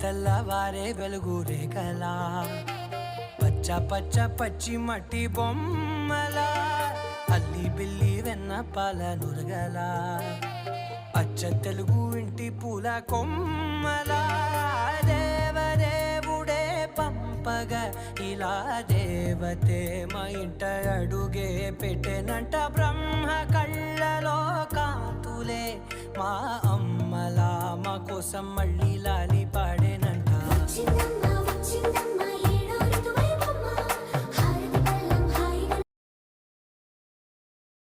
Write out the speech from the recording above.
తెల్లవారే వెలుగు రేఖలా పచ్చ పచ్చ పచ్చి మట్టి బొమ్మలా అల్లి బిల్లి వెన్న పాల నురగలా అచ్చ తెలుగు ఇంటి పూల కొమ్మలా దేవదేవుడే పంపగా ఇలా దేవతే మా ఇంట అడుగే పెట్టెనంట బ్రహ్మ కళ్ళలో కాంతులే మా అమ్మలా మా కోసం మళ్ళీ లాలి పాడేనంట.